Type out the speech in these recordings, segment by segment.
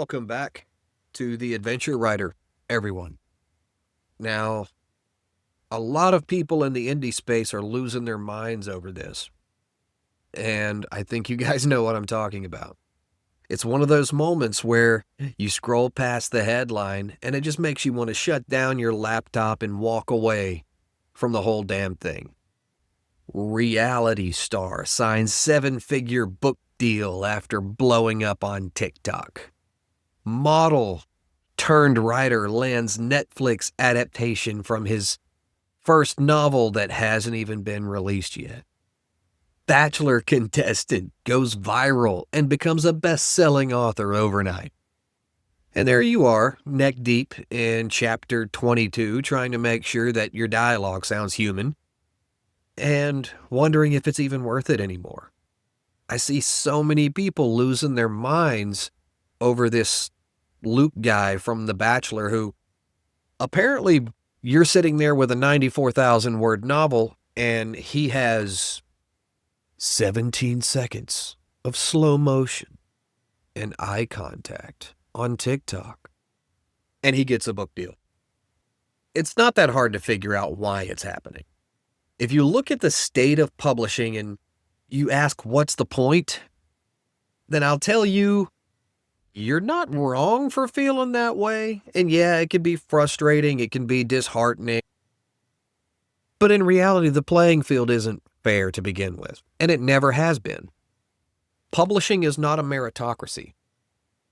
welcome back to The Adventure Writer, everyone. Now, a lot of people in the indie space are losing their minds over this, and I think you guys know what I'm talking about. It's one of those moments where you scroll past the headline and it just makes you want to shut down your laptop and walk away from the whole damn thing. Reality star signs seven-figure book deal after blowing up on TikTok. Model turned writer lands Netflix adaptation from his first novel that hasn't even been released yet. Bachelor contestant goes viral and becomes a best-selling author overnight. And there you are, neck deep in chapter 22, trying to make sure that your dialogue sounds human, and wondering if it's even worth it anymore. I see so many people losing their minds over this Luke guy from The Bachelor who apparently you're sitting there with a 94,000 word novel and he has 17 seconds of slow motion and eye contact on TikTok, and he gets a book deal. It's not that hard to figure out why it's happening. If you look at the state of publishing and you ask what's the point, then I'll tell you, you're not wrong for feeling that way. And yeah, it can be frustrating, it can be disheartening. But in reality, the playing field isn't fair to begin with, and it never has been. Publishing is not a meritocracy.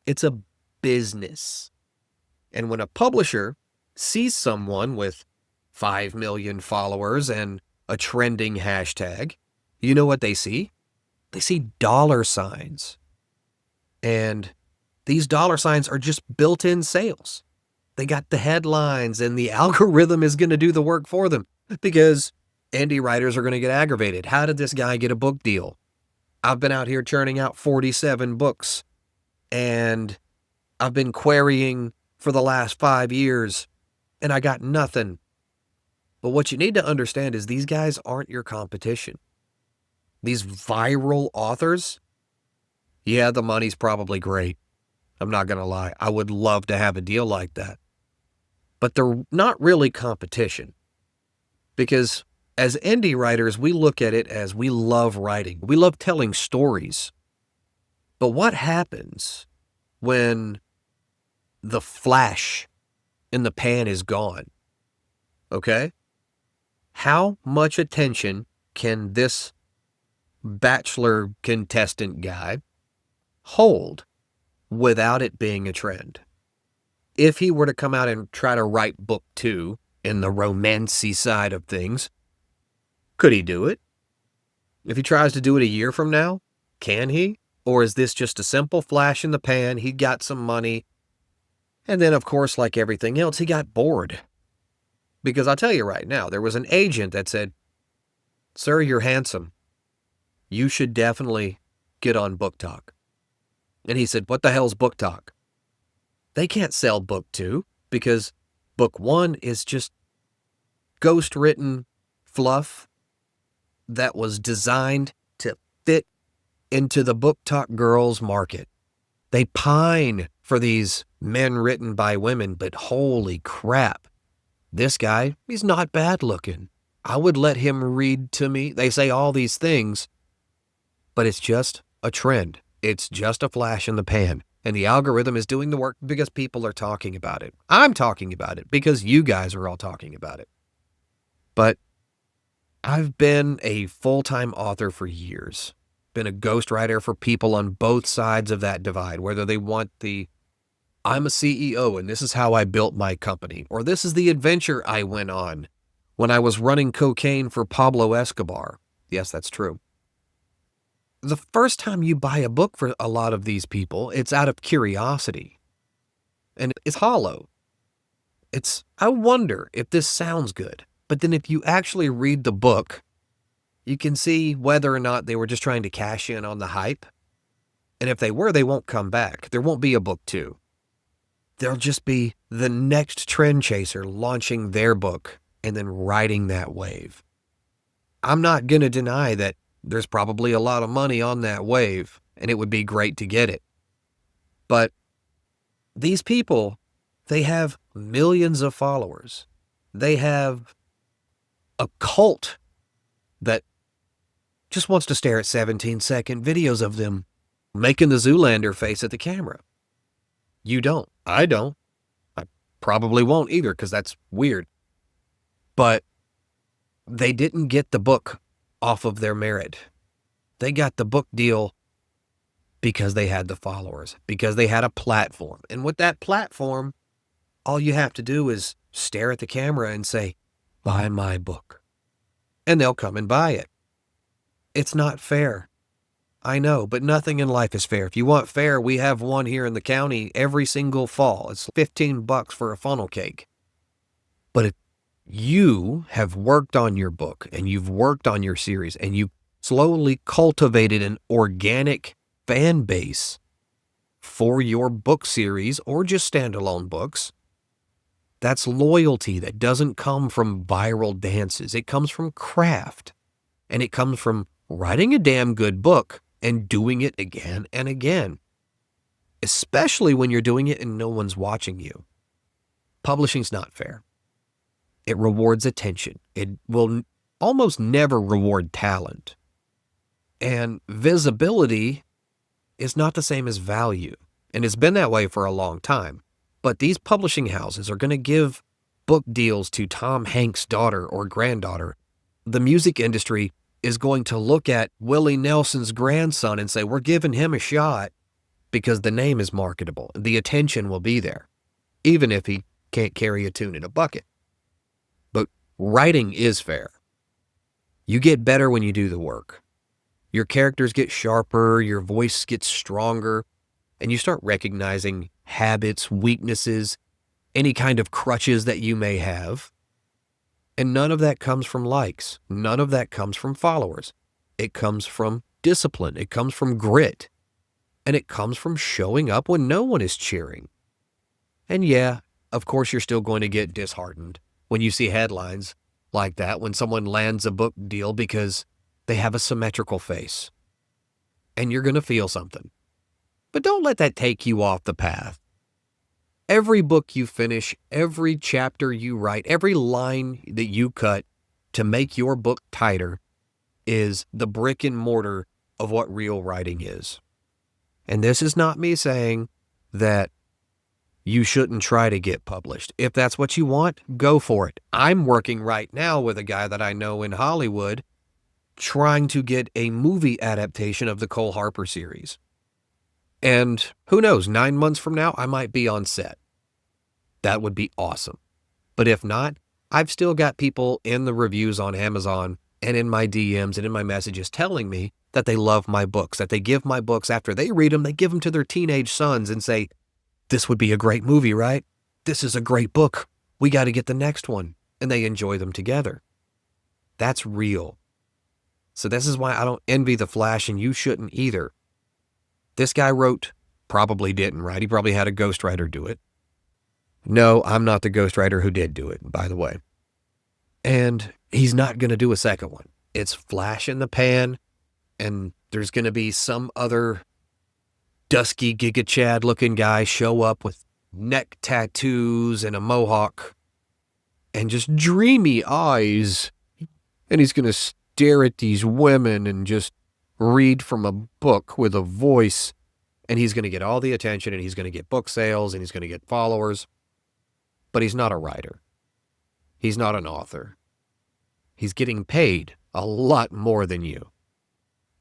It's a business. And when a publisher sees someone with 5 million followers and a trending hashtag, you know what they see? They see dollar signs. And these dollar signs are just built-in sales. They got the headlines, and the algorithm is going to do the work for them because indie writers are going to get aggravated. How did this guy get a book deal? I've been out here churning out 47 books, and I've been querying for the last 5 years, and I got nothing. But what you need to understand is these guys aren't your competition. These viral authors, yeah, the money's probably great. I'm not going to lie. I would love to have a deal like that. But they're not really competition. Because as indie writers, we look at it as we love writing. We love telling stories. But what happens when the flash in the pan is gone? Okay? How much attention can this Bachelor contestant guy hold without it being a trend? If he were to come out and try to write book 2 in the romancy side of things, could he do it? If he tries to do it a year from now, can he? Or is this just a simple flash in the pan? He got some money. And then, of course, like everything else, he got bored. Because I'll tell you right now, there was an agent that said, "Sir, you're handsome. You should definitely get on BookTok." And he said, "What the hell's BookTok?" They can't sell book 2 because book 1 is just ghost-written fluff that was designed to fit into the BookTok girls market. They pine for these men written by women, but holy crap. This guy, he's not bad looking. I would let him read to me. They say all these things, but it's just a trend. It's just a flash in the pan. And the algorithm is doing the work because people are talking about it. I'm talking about it because you guys are all talking about it. But I've been a full-time author for years. Been a ghostwriter for people on both sides of that divide, whether they want the "I'm a CEO and this is how I built my company," or "this is the adventure I went on when I was running cocaine for Pablo Escobar." Yes, that's true. The first time you buy a book for a lot of these people, it's out of curiosity. And it's hollow. I wonder if this sounds good. But then if you actually read the book, you can see whether or not they were just trying to cash in on the hype. And if they were, they won't come back. There won't be a book 2. There'll just be the next trend chaser launching their book and then riding that wave. I'm not going to deny that there's probably a lot of money on that wave, and it would be great to get it. But These people, they have millions of followers. They have a cult that just wants to stare at 17-second videos of them making the Zoolander face at the camera. You don't. I don't. I probably won't either because that's weird. But they didn't get the book off of their merit. They got the book deal because they had the followers, because they had a platform. And with that platform, all you have to do is stare at the camera and say, buy my book. And they'll come and buy it. It's not fair. I know, but nothing in life is fair. If you want fair, we have one here in the county every single fall. It's $15 for a funnel cake. But if you have worked on your book and you've worked on your series and you slowly cultivated an organic fan base for your book series or just standalone books, that's loyalty that doesn't come from viral dances. It comes from craft, and it comes from writing a damn good book and doing it again and again, especially when you're doing it and no one's watching you. Publishing's not fair. It rewards attention. It will almost never reward talent. And visibility is not the same as value, and it's been that way for a long time. But these publishing houses are going to give book deals to Tom Hanks' daughter or granddaughter. The music industry is going to look at Willie Nelson's grandson and say, we're giving him a shot because the name is marketable. The attention will be there, even if he can't carry a tune in a bucket. But writing is fair. You get better when you do the work. Your characters get sharper, your voice gets stronger, and you start recognizing habits, weaknesses, any kind of crutches that you may have. And none of that comes from likes. None of that comes from followers. It comes from discipline. It comes from grit. And it comes from showing up when no one is cheering. And yeah, of course you're still going to get disheartened when you see headlines like that, when someone lands a book deal because they have a symmetrical face. And you're going to feel something. But don't let that take you off the path. Every book you finish, every chapter you write, every line that you cut to make your book tighter is the brick and mortar of what real writing is. And this is not me saying that you shouldn't try to get published. If that's what you want, go for it. I'm working right now with a guy that I know in Hollywood trying to get a movie adaptation of the Cole Harper series. And who knows, 9 months from now, I might be on set. That would be awesome. But if not, I've still got people in the reviews on Amazon and in my DMs and in my messages telling me that they love my books, that they give my books after they read them, they give them to their teenage sons and say, this would be a great movie, right? This is a great book. We got to get the next one. And they enjoy them together. That's real. So this is why I don't envy the Flash, and you shouldn't either. This guy wrote, probably didn't write. He probably had a ghostwriter do it. No, I'm not the ghostwriter who did do it, by the way. And he's not going to do a second one. It's flash in the pan, and there's going to be some other dusky Giga Chad looking guy show up with neck tattoos and a mohawk and just dreamy eyes. And he's going to stare at these women and just read from a book with a voice, and he's going to get all the attention, and he's going to get book sales, and he's going to get followers. But he's not a writer. He's not an author. He's getting paid a lot more than you.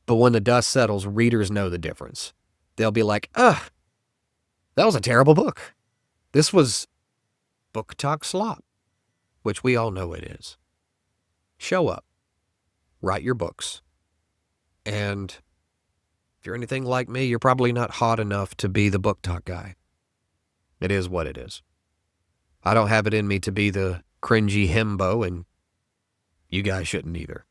But when the dust settles, readers know the difference. They'll be like, that was a terrible book. This was BookTok slop, which we all know it is. Show up. Write your books. And if you're anything like me, you're probably not hot enough to be the BookTok guy. It is what it is. I don't have it in me to be the cringy himbo, and you guys shouldn't either.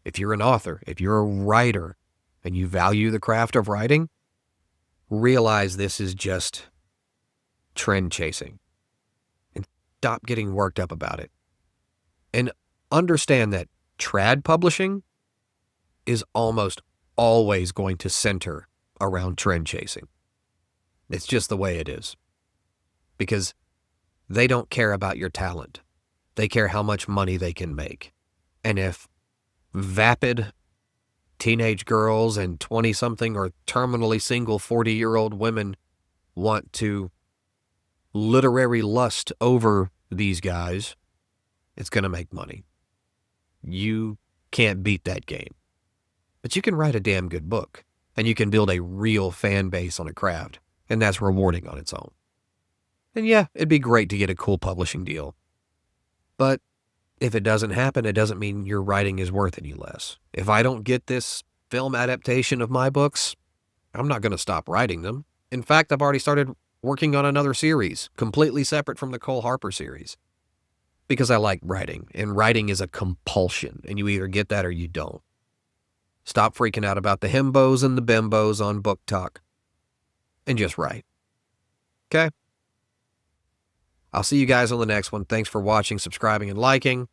If you're an author, if you're a writer, and you value the craft of writing, realize this is just trend chasing. And stop getting worked up about it. And understand that trad publishing is almost always going to center around trend chasing. It's just the way it is. Because they don't care about your talent. They care how much money they can make. And if vapid teenage girls and 20-something or terminally single 40-year-old women want to literary lust over these guys, it's going to make money. You can't beat that game. But you can write a damn good book, and you can build a real fan base on a craft, and that's rewarding on its own. And yeah, it'd be great to get a cool publishing deal. But if it doesn't happen, it doesn't mean your writing is worth any less. If I don't get this film adaptation of my books, I'm not going to stop writing them. In fact, I've already started working on another series, completely separate from the Cole Harper series. Because I like writing, and writing is a compulsion, and you either get that or you don't. Stop freaking out about the himbos and the bimbos on BookTok, and just write. Okay? I'll see you guys on the next one. Thanks for watching, subscribing, and liking.